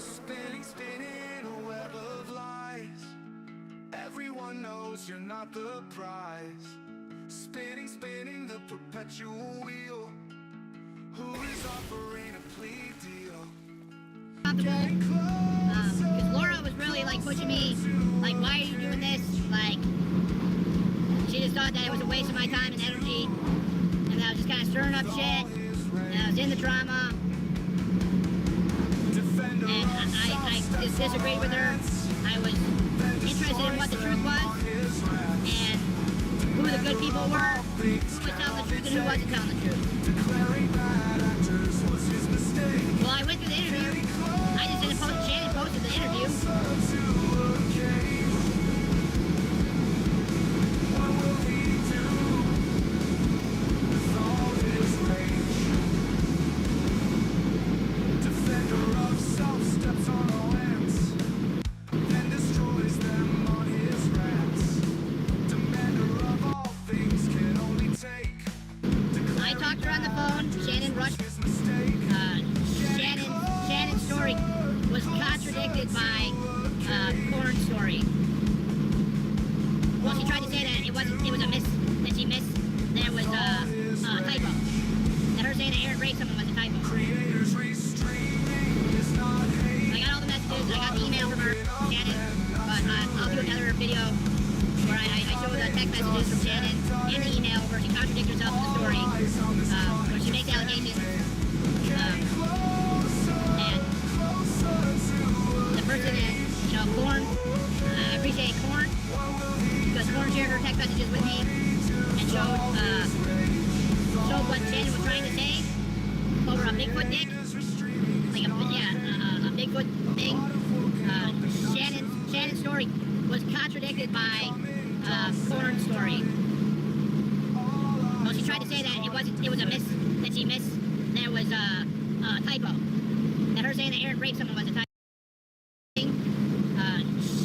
Spinning, spinning a web of lies. Everyone knows you're not the prize. Spinning, spinning the perpetual wheel. Who is offering a plea deal? Because Laura was really like pushing me, like, why are you doing this? Like, she just thought that it was a waste of my time and energy, and I was just kind of stirring up shit, and I was in the drama, and I just disagreed with her. I was interested in what the truth was, and who the good people were, who was telling the truth and who wasn't telling the truth. Well, I went through the interview. I just didn't post. Shannon posted the interview. Defender of self steps on all ends, then destroys them on his rants. Demander of all things can only take. I talked to her on the phone. Shannon rushed. Shannon's story was contradicted by Corn's story. Well, she tried to say that it was a miss, that she missed, that it was a typo. That her saying that Aaron raped someone was a typo. I got all the messages, I got the email from her, Shannon, but I'll do another video where I show the text messages from Shannon and the email where she contradicts herself in the story, where she makes allegations. And the person that, Corn, I appreciate Corn, because Corn shared her text messages with me and showed what Shannon was trying to say over a Bigfoot dick, like a Bigfoot thing. Shannon's story was contradicted by Corn's story. Well, she tried to say that it was a miss, that she missed, that it was a typo. That her saying that Aaron raped someone was a typo.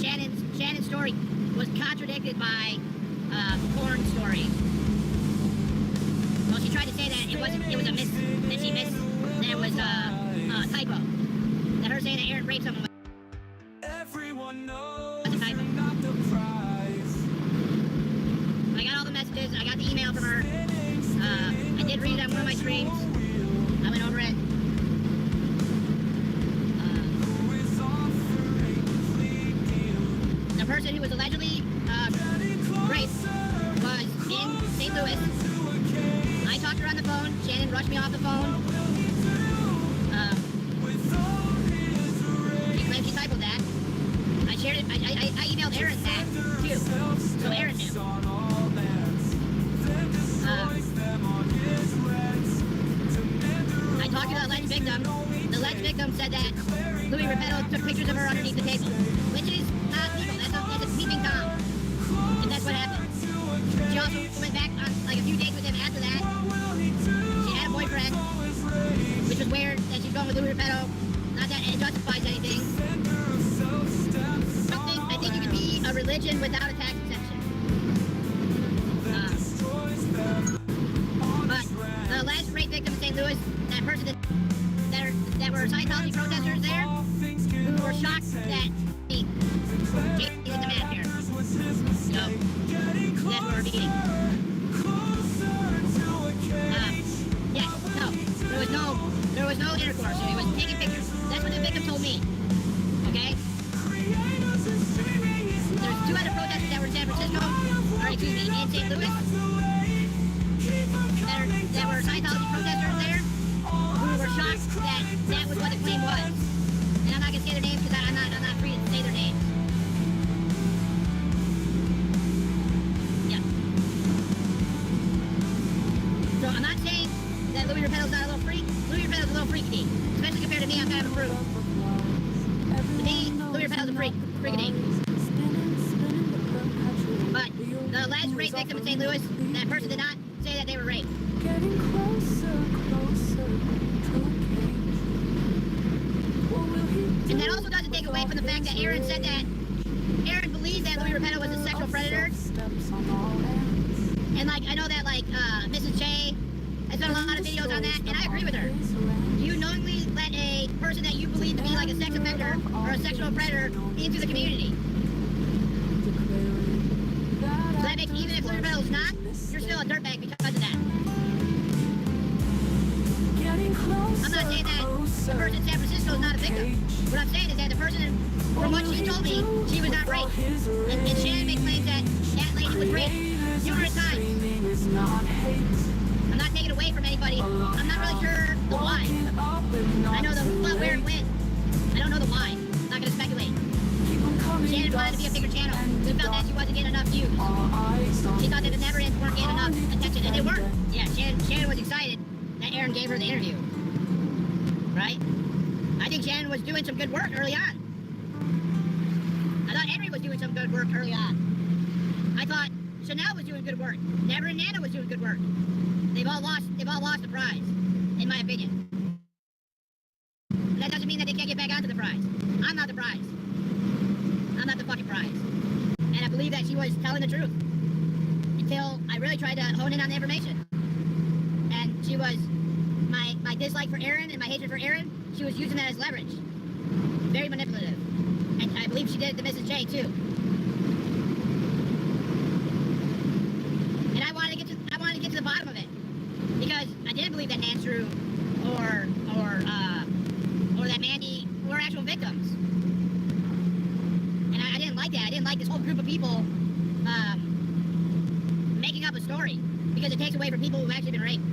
Shannon's story was contradicted by Corn's story. Well, she tried to say that it was a miss, that she missed, that it was a typo. That her saying that Aaron raped someone was a typo. I got all the messages, I got the email from her. I did read it on one of my streams. I went over it. The person who was allegedly raped was in St. Louis. I talked to her on the phone. Shannon rushed me off the phone. She claimed she typoed that. I shared it. I emailed Aaron that too, so Aaron knew. I talked to the alleged victim. The alleged victim said that Louis Repetto took pictures of her underneath the table, which is not legal. That's a peeping Tom, if that's what happened. She also went back on like a few dates with him after that. She had a boyfriend, which was weird that she's going with Louis Repetto. Not that it justifies anything. I think you can be a religion without a tax exemption. But the last rape victim in St. Louis, that person that were Scientology protesters there, who were shocked that he did the math here. So, that's what we're beating. There was no intercourse. It was taking pictures. That's what the victim told me. Okay? There's two other protesters that were in San Francisco, or excuse me, in St. Louis, that were Scientology protesters there, who were shocked that that was what the claim was. And I'm not gonna say their names because I'm not free to say their names. Yeah. So I'm not saying that Louis Repetto's not a little freak. Louis Repetto's a little freaky, especially compared to me. I'm kind of a prude. To me, Louis Repetto's a freaky. But the last rape victim in St. Louis, that person did not say that they were raped. Getting closer to And that also doesn't take away from the fact that Aaron said that Aaron believes that Louis Repetto was a sexual predator. And like, I know that like Mrs. J has done a lot of videos on that, and I agree with her. You knowingly let a person person that you believe to be like a sex offender or a sexual predator into the community. So that makes, even if Louis Rebel's not, you're still a dirtbag because of that. I'm not saying that the person in San Francisco is not a victim. What I'm saying is that the person, from what she told me, she was not raped. And Shannon made claims that that lady was raped numerous times. I'm not taking away from anybody. I'm not really sure the why. I know the what, where, and when. I don't know the why. I'm not going to speculate. Shannon wanted to be a bigger channel. We felt that she wasn't getting enough views. She thought that the Never-Ends weren't getting enough attention, and they weren't. Yeah, Shannon was excited that Aaron gave her the interview. Right? I think Shannon was doing some good work early on. I thought Henry was doing some good work early on. I thought Chanel was doing good work. Never and Nana was doing good work. They've all lost the prize, in my opinion. That doesn't mean that they can't get back onto the prize. I'm not the prize. I'm not the fucking prize. And I believe that she was telling the truth until I really tried to hone in on the information. And she was, my dislike for Aaron and my hatred for Aaron, she was using that as leverage. Very manipulative. And I believe she did it to Mrs. J too. And I wanted to get to the bottom of it. Because I didn't believe that Andrew or that Mandy were actual victims. And I didn't like that. I didn't like this whole group of people making up a story. Because it takes away from people who've actually been raped.